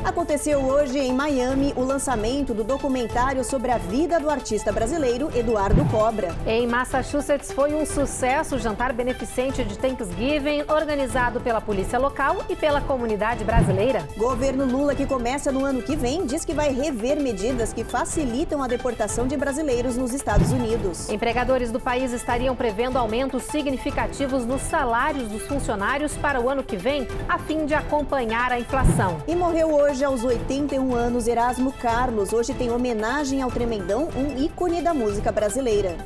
Aconteceu hoje em Miami o lançamento do documentário sobre a vida do artista brasileiro Eduardo Cobra. Em Massachusetts foi um sucesso o jantar beneficente de Thanksgiving, organizado pela polícia local e pela comunidade brasileira. Governo Lula, que começa no ano que vem, diz que vai rever medidas que facilitam a deportação de brasileiros nos Estados Unidos. Empregadores do país estariam prevendo aumentos significativos nos salários dos funcionários para o ano que vem, a fim de acompanhar a inflação. E morreu hoje, aos 81 anos, Erasmo Carlos. Hoje tem homenagem ao Tremendão, um ícone da música brasileira.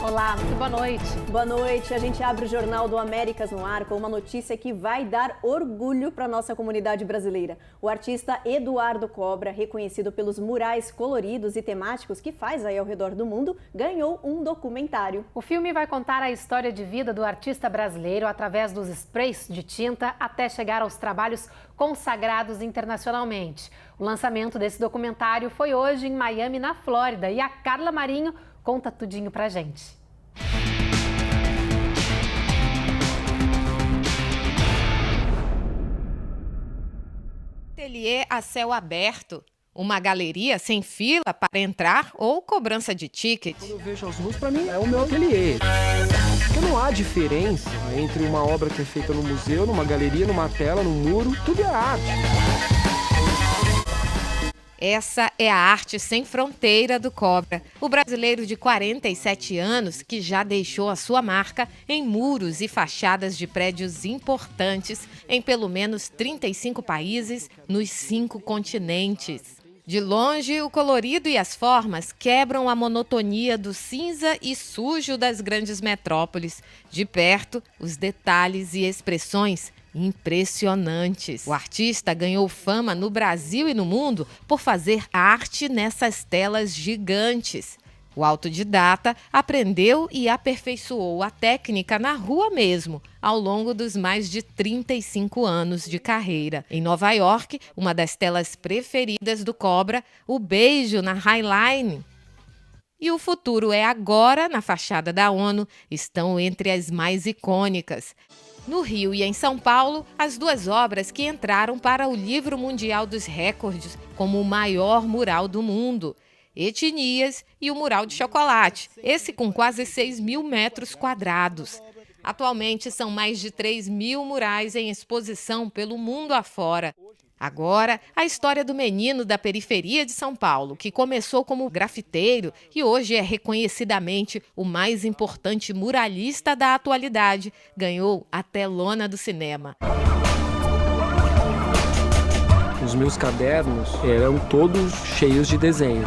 Olá, muito boa noite. Boa noite. A gente abre o Jornal do Américas no ar com uma notícia que vai dar orgulho para a nossa comunidade brasileira. O artista Eduardo Cobra, reconhecido pelos murais coloridos e temáticos que faz aí ao redor do mundo, ganhou um documentário. O filme vai contar a história de vida do artista brasileiro através dos sprays de tinta até chegar aos trabalhos consagrados internacionalmente. O lançamento desse documentário foi hoje em Miami, na Flórida, e a Carla Marinho conta tudinho pra gente. Ateliê a céu aberto, uma galeria sem fila para entrar ou cobrança de ticket. Quando eu vejo as ruas, para mim é o meu ateliê. Porque não há diferença entre uma obra que é feita no museu, numa galeria, numa tela, num muro, tudo é arte. Essa é a arte sem fronteira do Cobra, o brasileiro de 47 anos que já deixou a sua marca em muros e fachadas de prédios importantes em pelo menos 35 países nos 5 continentes. De longe, o colorido e as formas quebram a monotonia do cinza e sujo das grandes metrópoles. De perto, os detalhes e expressões impressionantes. O artista ganhou fama no Brasil e no mundo por fazer arte nessas telas gigantes. O autodidata aprendeu e aperfeiçoou a técnica na rua mesmo, ao longo dos mais de 35 anos de carreira. Em Nova York, uma das telas preferidas do Cobra, o beijo na High Line. E o futuro é agora, na fachada da ONU, estão entre as mais icônicas. No Rio e em São Paulo, as duas obras que entraram para o Livro Mundial dos Recordes como o maior mural do mundo. Etnias e o Mural de Chocolate, esse com quase 6.000 metros quadrados. Atualmente são mais de 3.000 murais em exposição pelo mundo afora. Agora, a história do menino da periferia de São Paulo, que começou como grafiteiro e hoje é reconhecidamente o mais importante muralista da atualidade, ganhou a telona do cinema. Os meus cadernos eram todos cheios de desenho.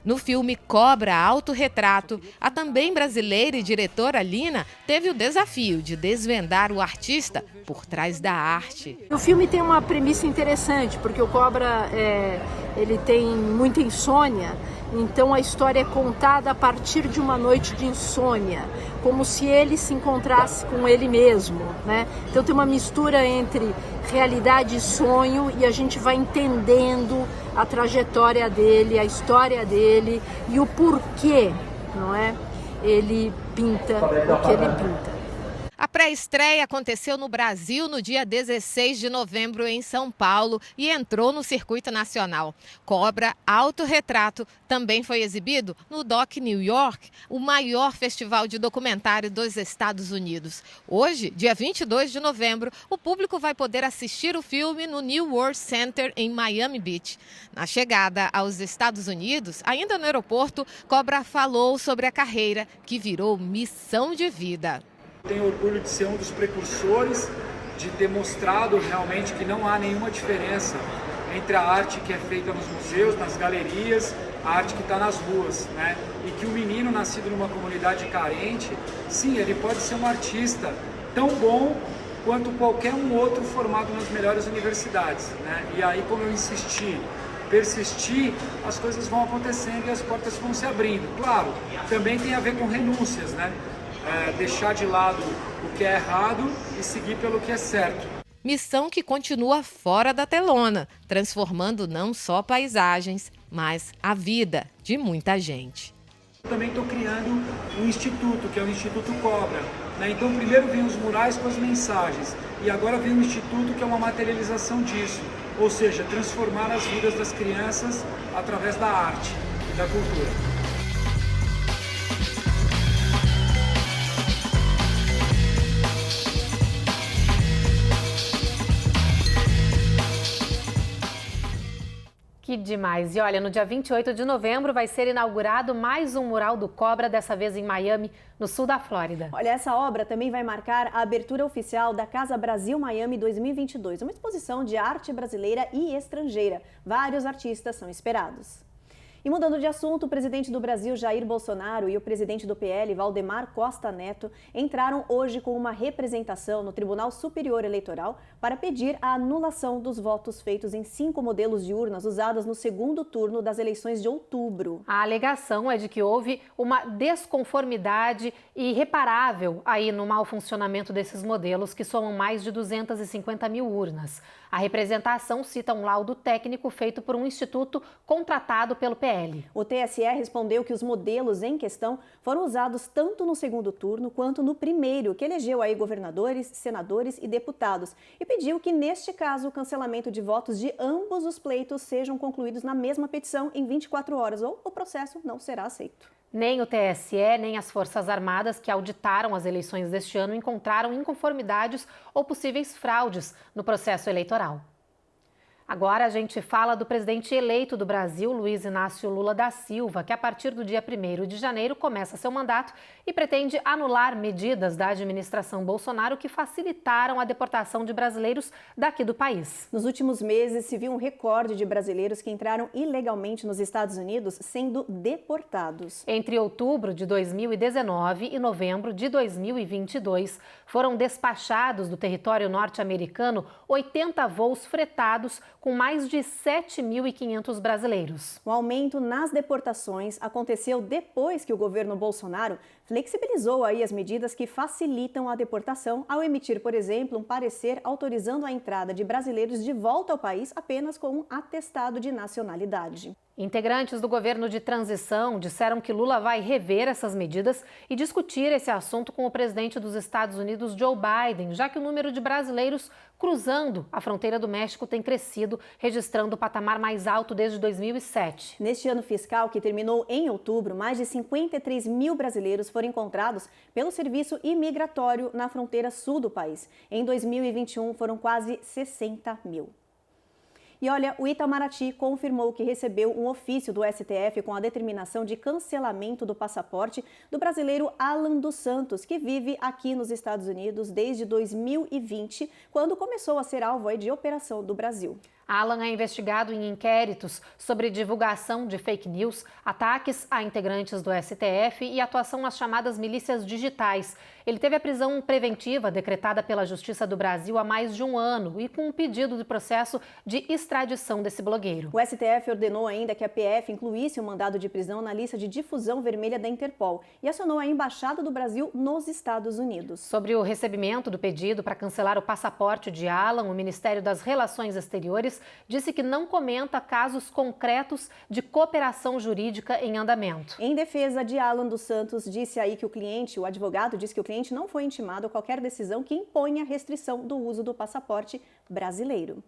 No filme Cobra Autorretrato, a também brasileira e diretora Lina teve o desafio de desvendar o artista por trás da arte. O filme tem uma premissa interessante, porque o Cobra ele tem muita insônia, então a história é contada a partir de uma noite de insônia, como se ele se encontrasse com ele mesmo, né? Então tem uma mistura entre realidade e sonho e a gente vai entendendo a trajetória dele, a história dele e o porquê, não é? Ele pinta o que ele pinta. A pré-estreia aconteceu no Brasil no dia 16 de novembro em São Paulo e entrou no circuito nacional. Cobra Autorretrato também foi exibido no Doc New York, o maior festival de documentário dos Estados Unidos. Hoje, dia 22 de novembro, o público vai poder assistir o filme no New World Center em Miami Beach. Na chegada aos Estados Unidos, ainda no aeroporto, Cobra falou sobre a carreira que virou missão de vida. Tenho orgulho de ser um dos precursores, de ter mostrado realmente que não há nenhuma diferença entre a arte que é feita nos museus, nas galerias, a arte que está nas ruas, né? E que o menino nascido numa comunidade carente, sim, ele pode ser um artista tão bom quanto qualquer um outro formado nas melhores universidades, né? E aí, como eu insisti, persistir, as coisas vão acontecendo e as portas vão se abrindo. Claro, também tem a ver com renúncias, né? Deixar de lado o que é errado e seguir pelo que é certo. Missão que continua fora da telona, transformando não só paisagens, mas a vida de muita gente. Também estou criando um instituto, que é o Instituto Cobra. Então primeiro vem os murais com as mensagens e agora vem o instituto, que é uma materialização disso, ou seja, transformar as vidas das crianças através da arte e da cultura. Que demais! E olha, no dia 28 de novembro vai ser inaugurado mais um mural do Cobra, dessa vez em Miami, no sul da Flórida. Olha, essa obra também vai marcar a abertura oficial da Casa Brasil Miami 2022, uma exposição de arte brasileira e estrangeira. Vários artistas são esperados. E mudando de assunto, o presidente do Brasil, Jair Bolsonaro, e o presidente do PL, Valdemar Costa Neto, entraram hoje com uma representação no Tribunal Superior Eleitoral para pedir a anulação dos votos feitos em 5 modelos de urnas usadas no segundo turno das eleições de outubro. A alegação é de que houve uma desconformidade irreparável aí no mau funcionamento desses modelos, que somam mais de 250 mil urnas. A representação cita um laudo técnico feito por um instituto contratado pelo PL. O TSE respondeu que os modelos em questão foram usados tanto no segundo turno quanto no primeiro, que elegeu aí governadores, senadores e deputados, e pediu que, neste caso, o cancelamento de votos de ambos os pleitos sejam concluídos na mesma petição em 24 horas, ou o processo não será aceito. Nem o TSE, nem as Forças Armadas, que auditaram as eleições deste ano, encontraram inconformidades ou possíveis fraudes no processo eleitoral. Agora a gente fala do presidente eleito do Brasil, Luiz Inácio Lula da Silva, que a partir do dia 1º de janeiro começa seu mandato e pretende anular medidas da administração Bolsonaro que facilitaram a deportação de brasileiros daqui do país. Nos últimos meses, se viu um recorde de brasileiros que entraram ilegalmente nos Estados Unidos sendo deportados. Entre outubro de 2019 e novembro de 2022, foram despachados do território norte-americano 80 voos fretados com mais de 7.500 brasileiros. O aumento nas deportações aconteceu depois que o governo Bolsonaro flexibilizou aí as medidas que facilitam a deportação ao emitir, por exemplo, um parecer autorizando a entrada de brasileiros de volta ao país apenas com um atestado de nacionalidade. Integrantes do governo de transição disseram que Lula vai rever essas medidas e discutir esse assunto com o presidente dos Estados Unidos, Joe Biden, já que o número de brasileiros cruzando a fronteira do México tem crescido, registrando o patamar mais alto desde 2007. Neste ano fiscal, que terminou em outubro, mais de 53 mil brasileiros foram encontrados pelo Serviço Imigratório na fronteira sul do país. Em 2021, foram quase 60 mil. E olha, o Itamaraty confirmou que recebeu um ofício do STF com a determinação de cancelamento do passaporte do brasileiro Alan dos Santos, que vive aqui nos Estados Unidos desde 2020, quando começou a ser alvo de operação do Brasil. Alan é investigado em inquéritos sobre divulgação de fake news, ataques a integrantes do STF e atuação nas chamadas milícias digitais. Ele teve a prisão preventiva decretada pela Justiça do Brasil há mais de um ano e com um pedido de processo de extradição desse blogueiro. O STF ordenou ainda que a PF incluísse o mandado de prisão na lista de difusão vermelha da Interpol e acionou a Embaixada do Brasil nos Estados Unidos. Sobre o recebimento do pedido para cancelar o passaporte de Alan, o Ministério das Relações Exteriores disse que não comenta casos concretos de cooperação jurídica em andamento. Em defesa de Alan dos Santos, disse aí que o advogado disse que o cliente não foi intimado a qualquer decisão que imponha restrição do uso do passaporte brasileiro.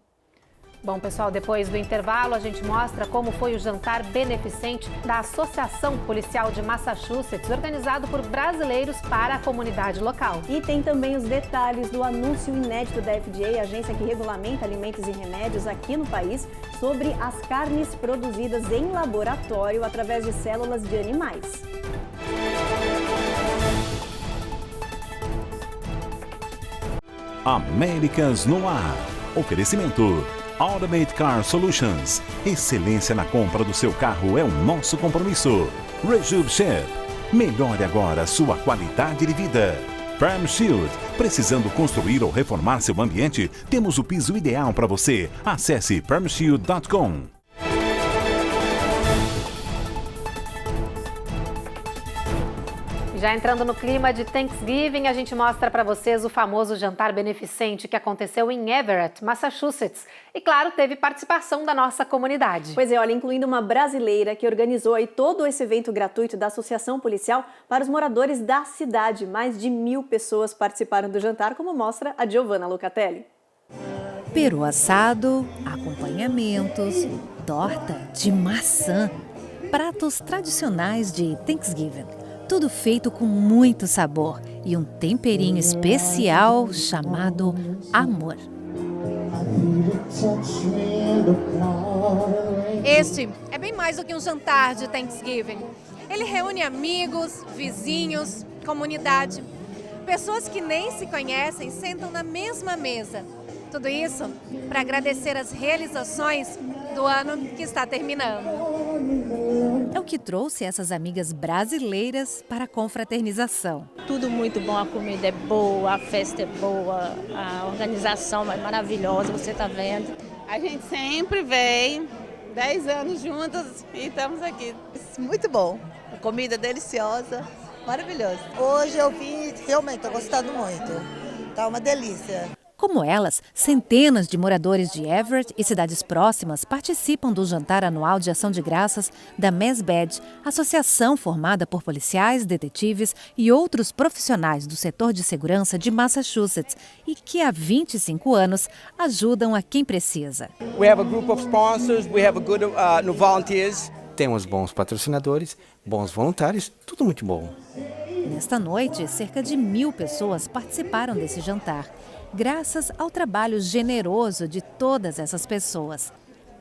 Bom, pessoal, depois do intervalo a gente mostra como foi o jantar beneficente da Associação Policial de Massachusetts, organizado por brasileiros para a comunidade local. E tem também os detalhes do anúncio inédito da FDA, a agência que regulamenta alimentos e remédios aqui no país, sobre as carnes produzidas em laboratório através de células de animais. Américas no Ar. Oferecimento Automate Car Solutions. Excelência na compra do seu carro é o nosso compromisso. Rejub Chef. Melhore agora sua qualidade de vida. Perm Shield. Precisando construir ou reformar seu ambiente? Temos o piso ideal para você. Acesse permshield.com. Já entrando no clima de Thanksgiving, a gente mostra para vocês o famoso jantar beneficente que aconteceu em Everett, Massachusetts. E, claro, teve participação da nossa comunidade. Pois é, olha, incluindo uma brasileira que organizou aí todo esse evento gratuito da Associação Policial para os moradores da cidade. Mais de 1000 pessoas participaram do jantar, como mostra a Giovanna Locatelli. Peru assado, acompanhamentos, torta de maçã, pratos tradicionais de Thanksgiving. Tudo feito com muito sabor e um temperinho especial chamado amor. Este é bem mais do que um jantar de Thanksgiving. Ele reúne amigos, vizinhos, comunidade. Pessoas que nem se conhecem sentam na mesma mesa. Tudo isso para agradecer as realizações do ano que está terminando. É o que trouxe essas amigas brasileiras para a confraternização. Tudo muito bom, a comida é boa, a festa é boa, a organização é maravilhosa, você está vendo. A gente sempre vem, 10 anos juntas e estamos aqui. Muito bom, a comida deliciosa, maravilhosa. Hoje eu vim, realmente estou gostando muito, tá uma delícia. Como elas, centenas de moradores de Everett e cidades próximas participam do jantar anual de ação de graças da MESBAD, associação formada por policiais, detetives e outros profissionais do setor de segurança de Massachusetts e que há 25 anos ajudam a quem precisa. We have a group of sponsors, we have a good volunteers. Temos bons patrocinadores, bons voluntários, tudo muito bom. Nesta noite, cerca de 1000 pessoas participaram desse jantar, graças ao trabalho generoso de todas essas pessoas.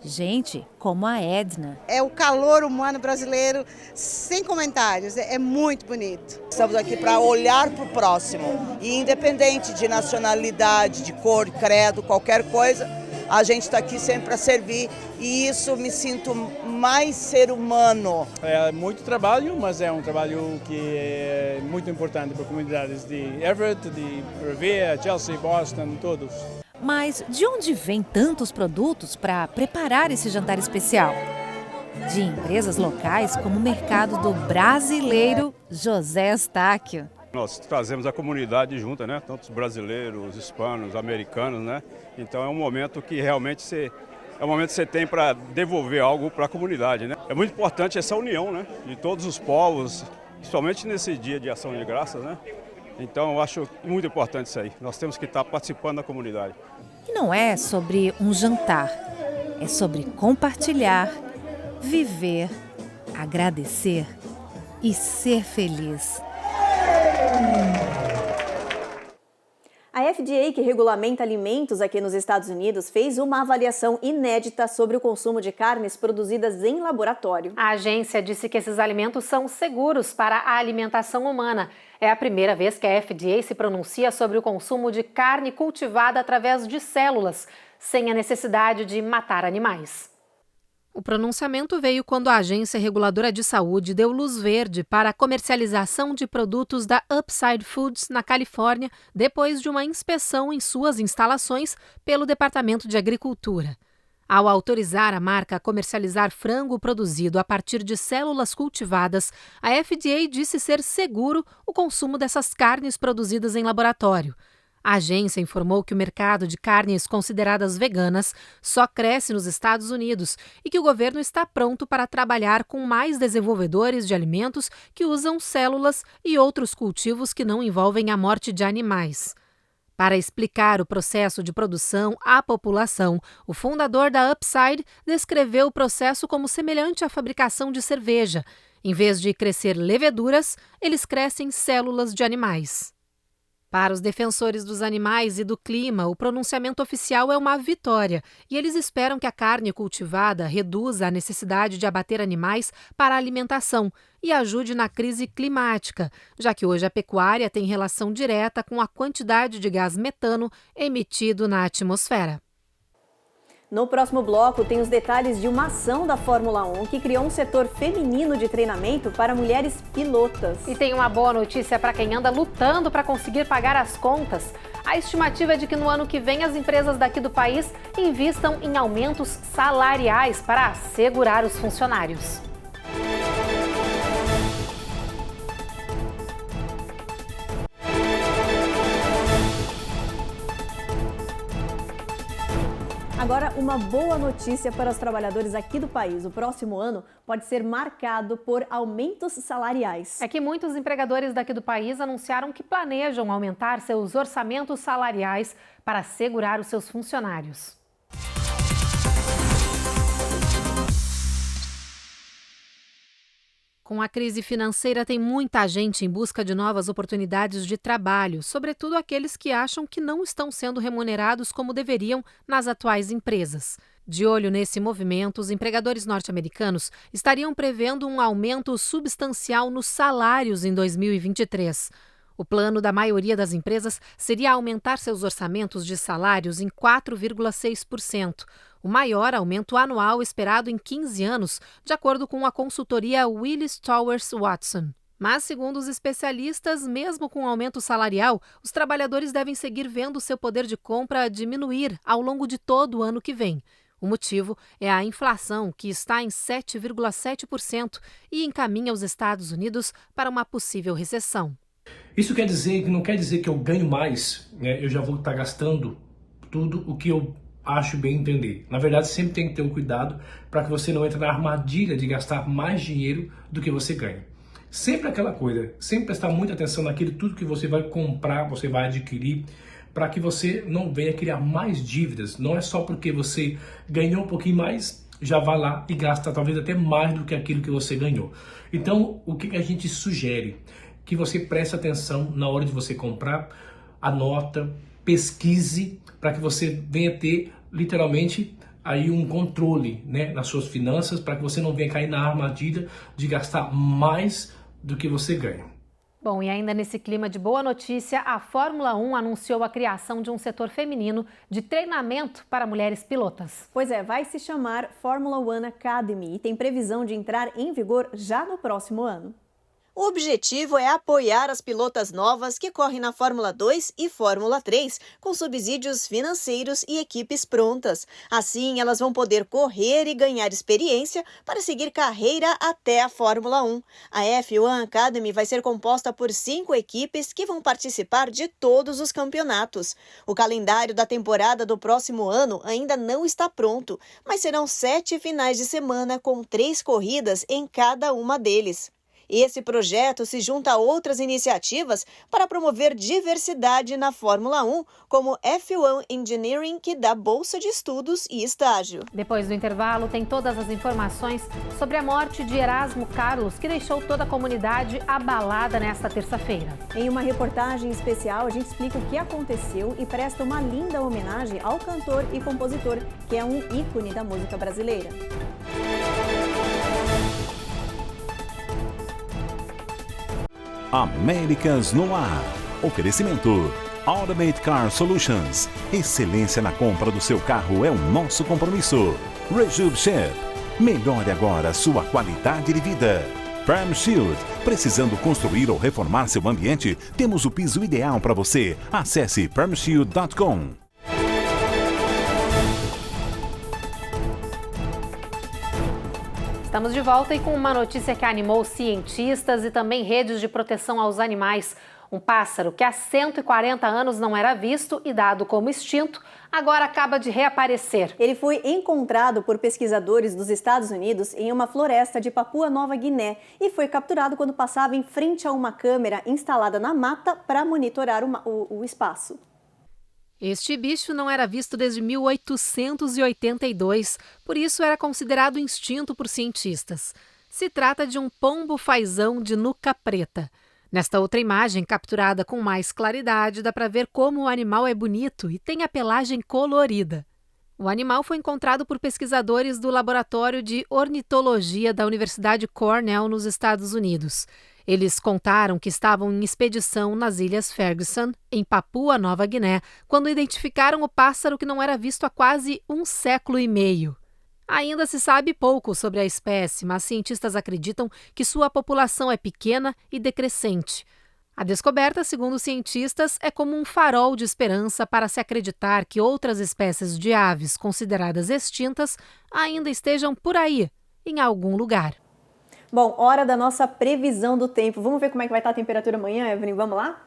Gente como a Edna. É o calor humano brasileiro sem comentários, é muito bonito. Estamos aqui para olhar para o próximo e independente de nacionalidade, de cor, credo, qualquer coisa, a gente está aqui sempre para servir e isso me sinto mais ser humano. É muito trabalho, mas é um trabalho que é muito importante para comunidades de Everett, de Revere, Chelsea, Boston, todos. Mas de onde vêm tantos produtos para preparar esse jantar especial? De empresas locais como o mercado do brasileiro José Eustáquio. Nós trazemos a comunidade junta, né? Tanto os brasileiros, hispanos, americanos, né? Então é um momento que realmente você tem para devolver algo para a comunidade, né? É muito importante essa união, né? De todos os povos, principalmente nesse dia de ação de graças, né? Então eu acho muito importante isso aí. Nós temos que estar participando da comunidade. E não é sobre um jantar, é sobre compartilhar, viver, agradecer e ser feliz. A FDA, que regulamenta alimentos aqui nos Estados Unidos, fez uma avaliação inédita sobre o consumo de carnes produzidas em laboratório. A agência disse que esses alimentos são seguros para a alimentação humana. É a primeira vez que a FDA se pronuncia sobre o consumo de carne cultivada através de células, sem a necessidade de matar animais. O pronunciamento veio quando a Agência Reguladora de Saúde deu luz verde para a comercialização de produtos da Upside Foods na Califórnia, depois de uma inspeção em suas instalações pelo Departamento de Agricultura. Ao autorizar a marca a comercializar frango produzido a partir de células cultivadas, a FDA disse ser seguro o consumo dessas carnes produzidas em laboratório. A agência informou que o mercado de carnes consideradas veganas só cresce nos Estados Unidos e que o governo está pronto para trabalhar com mais desenvolvedores de alimentos que usam células e outros cultivos que não envolvem a morte de animais. Para explicar o processo de produção à população, o fundador da Upside descreveu o processo como semelhante à fabricação de cerveja. Em vez de crescer leveduras, eles crescem células de animais. Para os defensores dos animais e do clima, o pronunciamento oficial é uma vitória e eles esperam que a carne cultivada reduza a necessidade de abater animais para a alimentação e ajude na crise climática, já que hoje a pecuária tem relação direta com a quantidade de gás metano emitido na atmosfera. No próximo bloco, tem os detalhes de uma ação da Fórmula 1 que criou um setor feminino de treinamento para mulheres pilotas. E tem uma boa notícia para quem anda lutando para conseguir pagar as contas. A estimativa é de que no ano que vem as empresas daqui do país invistam em aumentos salariais para assegurar os funcionários. Agora, uma boa notícia para os trabalhadores aqui do país. O próximo ano pode ser marcado por aumentos salariais. É que muitos empregadores daqui do país anunciaram que planejam aumentar seus orçamentos salariais para segurar os seus funcionários. Com a crise financeira, tem muita gente em busca de novas oportunidades de trabalho, sobretudo aqueles que acham que não estão sendo remunerados como deveriam nas atuais empresas. De olho nesse movimento, os empregadores norte-americanos estariam prevendo um aumento substancial nos salários em 2023. O plano da maioria das empresas seria aumentar seus orçamentos de salários em 4,6%. O maior aumento anual esperado em 15 anos, de acordo com a consultoria Willis Towers Watson. Mas, segundo os especialistas, mesmo com aumento salarial, os trabalhadores devem seguir vendo seu poder de compra diminuir ao longo de todo o ano que vem. O motivo é a inflação, que está em 7,7% e encaminha os Estados Unidos para uma possível recessão. Isso não quer dizer que eu ganho mais, né? Eu já vou estar gastando tudo o que eu acho bem entender. Na verdade, sempre tem que ter um cuidado para que você não entre na armadilha de gastar mais dinheiro do que você ganha. Sempre aquela coisa, sempre prestar muita atenção naquilo tudo que você vai comprar, você vai adquirir, para que você não venha criar mais dívidas. Não é só porque você ganhou um pouquinho mais, já vai lá e gasta talvez até mais do que aquilo que você ganhou. Então, o que a gente sugere? Que você preste atenção na hora de você comprar, anota, pesquise, para que você venha ter literalmente aí um controle, né, nas suas finanças, para que você não venha cair na armadilha de gastar mais do que você ganha. Bom, e ainda nesse clima de boa notícia, a Fórmula 1 anunciou a criação de um setor feminino de treinamento para mulheres pilotas. Pois é, vai se chamar Formula One Academy e tem previsão de entrar em vigor já no próximo ano. O objetivo é apoiar as pilotas novas que correm na Fórmula 2 e Fórmula 3 com subsídios financeiros e equipes prontas. Assim, elas vão poder correr e ganhar experiência para seguir carreira até a Fórmula 1. A F1 Academy vai ser composta por 5 equipes que vão participar de todos os campeonatos. O calendário da temporada do próximo ano ainda não está pronto, mas serão 7 finais de semana com 3 corridas em cada uma deles. Esse projeto se junta a outras iniciativas para promover diversidade na Fórmula 1, como F1 Engineering, que dá bolsa de estudos e estágio. Depois do intervalo, tem todas as informações sobre a morte de Erasmo Carlos, que deixou toda a comunidade abalada nesta terça-feira. Em uma reportagem especial, a gente explica o que aconteceu e presta uma linda homenagem ao cantor e compositor, que é um ícone da música brasileira. Américas no ar. Oferecimento Automate Car Solutions. Excelência na compra do seu carro é o nosso compromisso. Rejub Chef. Melhore agora sua qualidade de vida. Perm Shield. Precisando construir ou reformar seu ambiente? Temos o piso ideal para você. Acesse permshield.com. Estamos de volta e com uma notícia que animou cientistas e também redes de proteção aos animais. Um pássaro que há 140 anos não era visto e dado como extinto, agora acaba de reaparecer. Ele foi encontrado por pesquisadores dos Estados Unidos em uma floresta de Papua Nova Guiné e foi capturado quando passava em frente a uma câmera instalada na mata para monitorar o espaço. Este bicho não era visto desde 1882, por isso era considerado extinto por cientistas. Se trata de um pombo-fazão de nuca preta. Nesta outra imagem, capturada com mais claridade, dá para ver como o animal é bonito e tem a pelagem colorida. O animal foi encontrado por pesquisadores do Laboratório de Ornitologia da Universidade Cornell, nos Estados Unidos. Eles contaram que estavam em expedição nas Ilhas Ferguson, em Papua Nova Guiné, quando identificaram o pássaro que não era visto há quase 1 século e meio. Ainda se sabe pouco sobre a espécie, mas cientistas acreditam que sua população é pequena e decrescente. A descoberta, segundo os cientistas, é como um farol de esperança para se acreditar que outras espécies de aves consideradas extintas ainda estejam por aí, em algum lugar. Bom, hora da nossa previsão do tempo. Vamos ver como é que vai estar a temperatura amanhã, Evelyn? Vamos lá?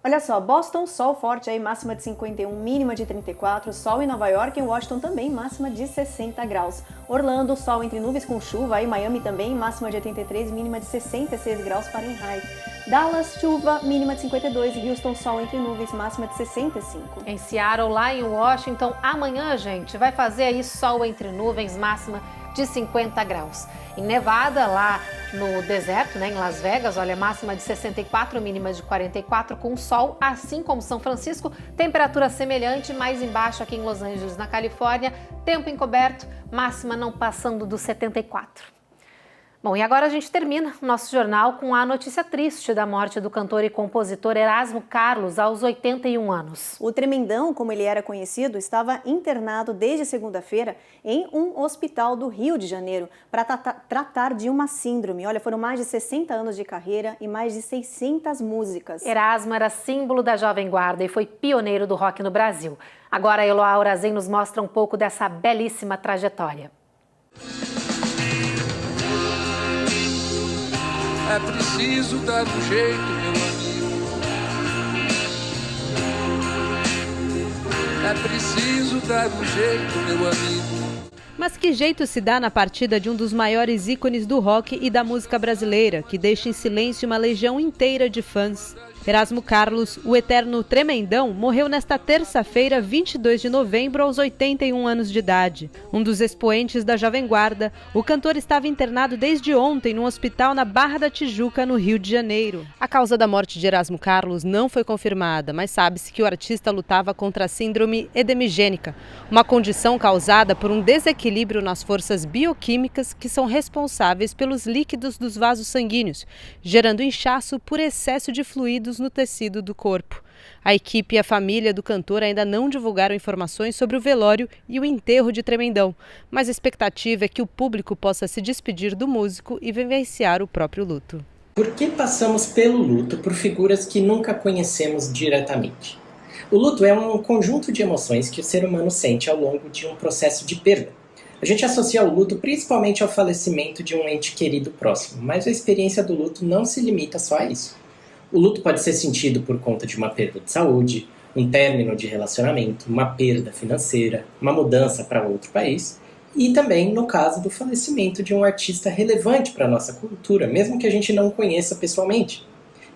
Olha só, Boston, sol forte aí, máxima de 51, mínima de 34, sol em Nova York e Washington também, máxima de 60 graus. Orlando, sol entre nuvens com chuva, aí Miami também, máxima de 83, mínima de 66 graus Fahrenheit. Dallas, chuva, mínima de 52 e Houston, sol entre nuvens, máxima de 65. Em Seattle, lá em Washington, amanhã, gente, vai fazer aí sol entre nuvens, máxima de 50 graus. Em Nevada, lá no deserto, em Las Vegas, olha, máxima de 64, mínima de 44, com sol, assim como São Francisco, temperatura semelhante, mais embaixo aqui em Los Angeles, na Califórnia, tempo encoberto, máxima não passando dos 74. Bom, e agora a gente termina o nosso jornal com a notícia triste da morte do cantor e compositor Erasmo Carlos, aos 81 anos. O Tremendão, como ele era conhecido, estava internado desde segunda-feira em um hospital do Rio de Janeiro para tratar de uma síndrome. Olha, foram mais de 60 anos de carreira e mais de 600 músicas. Erasmo era símbolo da Jovem Guarda e foi pioneiro do rock no Brasil. Agora a Eloá Aurazem nos mostra um pouco dessa belíssima trajetória. É preciso dar um jeito, meu amigo. É preciso dar um jeito, meu amigo. Mas que jeito se dá na partida de um dos maiores ícones do rock e da música brasileira, que deixa em silêncio uma legião inteira de fãs? Erasmo Carlos, o eterno Tremendão, morreu nesta terça-feira, 22 de novembro, aos 81 anos de idade. Um dos expoentes da Jovem Guarda, o cantor estava internado desde ontem num hospital na Barra da Tijuca, no Rio de Janeiro. A causa da morte de Erasmo Carlos não foi confirmada, mas sabe-se que o artista lutava contra a síndrome edemigênica, uma condição causada por um desequilíbrio nas forças bioquímicas que são responsáveis pelos líquidos dos vasos sanguíneos, gerando inchaço por excesso de fluidos no tecido do corpo. A equipe e a família do cantor ainda não divulgaram informações sobre o velório e o enterro de Tremendão, mas a expectativa é que o público possa se despedir do músico e vivenciar o próprio luto. Por que passamos pelo luto por figuras que nunca conhecemos diretamente? O luto é um conjunto de emoções que o ser humano sente ao longo de um processo de perda. A gente associa o luto principalmente ao falecimento de um ente querido próximo, mas a experiência do luto não se limita só a isso. O luto pode ser sentido por conta de uma perda de saúde, um término de relacionamento, uma perda financeira, uma mudança para outro país e também no caso do falecimento de um artista relevante para a nossa cultura, mesmo que a gente não o conheça pessoalmente.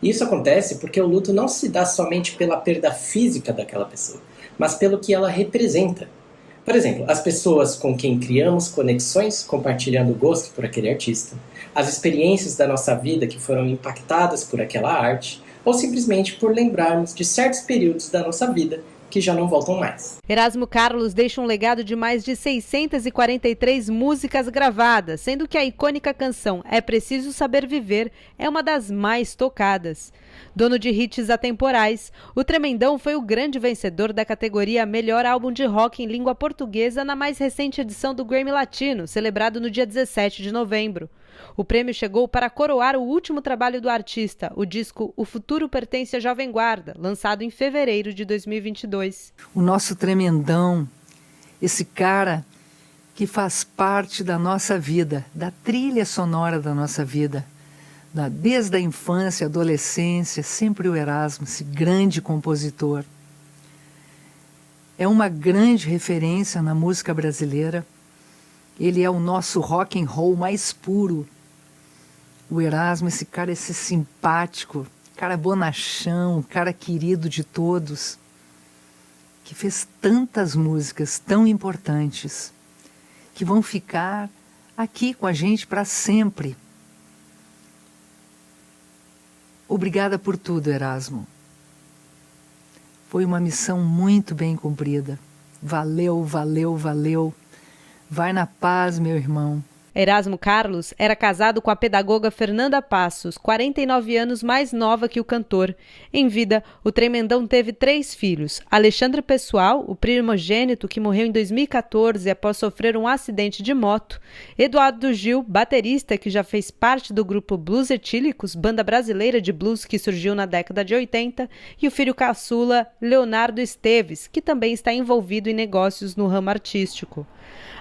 Isso acontece porque o luto não se dá somente pela perda física daquela pessoa, mas pelo que ela representa. Por exemplo, as pessoas com quem criamos conexões compartilhando o gosto por aquele artista, as experiências da nossa vida que foram impactadas por aquela arte, ou simplesmente por lembrarmos de certos períodos da nossa vida que já não voltam mais. Erasmo Carlos deixa um legado de mais de 643 músicas gravadas, sendo que a icônica canção É Preciso Saber Viver é uma das mais tocadas. Dono de hits atemporais, o Tremendão foi o grande vencedor da categoria Melhor Álbum de Rock em Língua Portuguesa na mais recente edição do Grammy Latino, celebrado no dia 17 de novembro. O prêmio chegou para coroar o último trabalho do artista, o disco O Futuro Pertence à Jovem Guarda, lançado em fevereiro de 2022. O nosso Tremendão, esse cara que faz parte da nossa vida, da trilha sonora da nossa vida, desde a infância, adolescência, sempre o Erasmo, esse grande compositor. É uma grande referência na música brasileira. Ele é o nosso rock and roll mais puro. O Erasmo, esse cara, esse simpático, cara bonachão, cara querido de todos, que fez tantas músicas tão importantes, que vão ficar aqui com a gente para sempre. Obrigada por tudo, Erasmo. Foi uma missão muito bem cumprida. Valeu, valeu, valeu. Vai na paz, meu irmão. Erasmo Carlos era casado com a pedagoga Fernanda Passos, 49 anos mais nova que o cantor. Em vida, o Tremendão teve 3 filhos. Alexandre Pessoal, o primogênito que morreu em 2014 após sofrer um acidente de moto. Eduardo Gil, baterista que já fez parte do grupo Blues Etílicos, banda brasileira de blues que surgiu na década de 80. E o filho caçula, Leonardo Esteves, que também está envolvido em negócios no ramo artístico.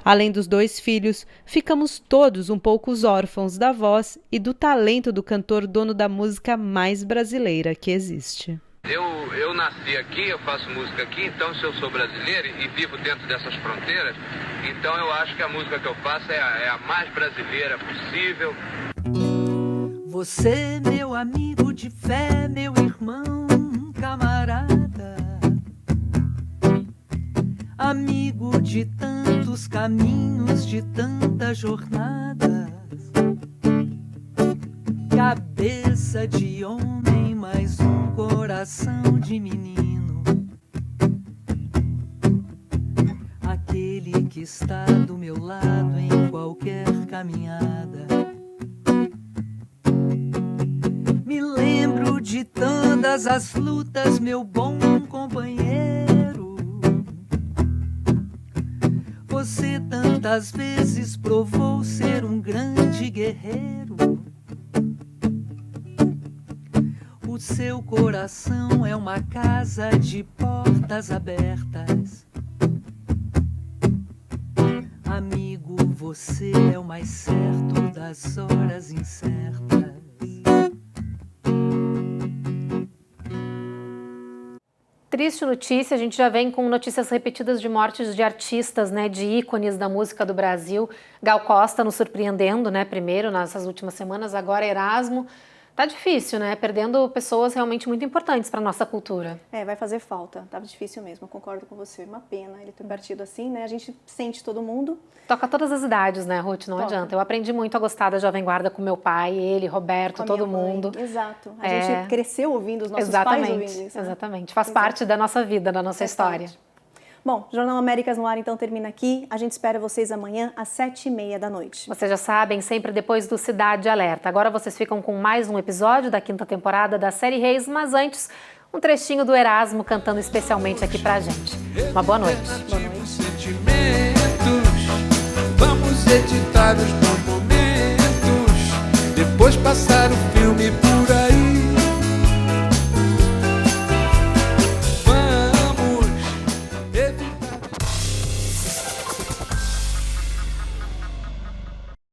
Além dos 2 filhos, ficamos todos um pouco órfãos da voz e do talento do cantor dono da música mais brasileira que existe. Eu nasci aqui, eu faço música aqui, então se eu sou brasileiro e vivo dentro dessas fronteiras, então eu acho que a música que eu faço é a mais brasileira possível. Você, meu amigo de fé, meu irmão, camarada, amigo de tantos caminhos, de tantas jornadas, cabeça de homem, mais um coração de menino, aquele que está do meu lado em qualquer caminhada. Me lembro de todas as lutas, meu bom companheiro. Você tantas vezes provou ser um grande guerreiro. O seu coração é uma casa de portas abertas. Amigo, você é o mais certo das horas incertas. Triste notícia, a gente já vem com notícias repetidas de mortes de artistas, né, de ícones da música do Brasil. Gal Costa nos surpreendendo, né, primeiro nessas últimas semanas, agora Erasmo. Tá difícil, né? Perdendo pessoas realmente muito importantes para nossa cultura. Vai fazer falta. Tá difícil mesmo, eu concordo com você. Uma pena ele ter partido assim, né? A gente sente todo mundo. Toca todas as idades, né, Ruth? Não adianta. Eu aprendi muito a gostar da Jovem Guarda com meu pai, ele, Roberto, todo mundo. Exato. A gente cresceu ouvindo os nossos pais ouvindo isso. Né? Exatamente. Faz parte da nossa vida, da nossa história. Bom, Jornal Américas no Ar então termina aqui. A gente espera vocês amanhã às 7h30 da noite. Vocês já sabem, sempre depois do Cidade Alerta. Agora vocês ficam com mais um episódio da 5ª temporada da série Reis, mas antes, um trechinho do Erasmo cantando especialmente aqui pra gente. Uma boa noite. Boa noite. Vamos editar os bons momentos, depois passar o filme por aí.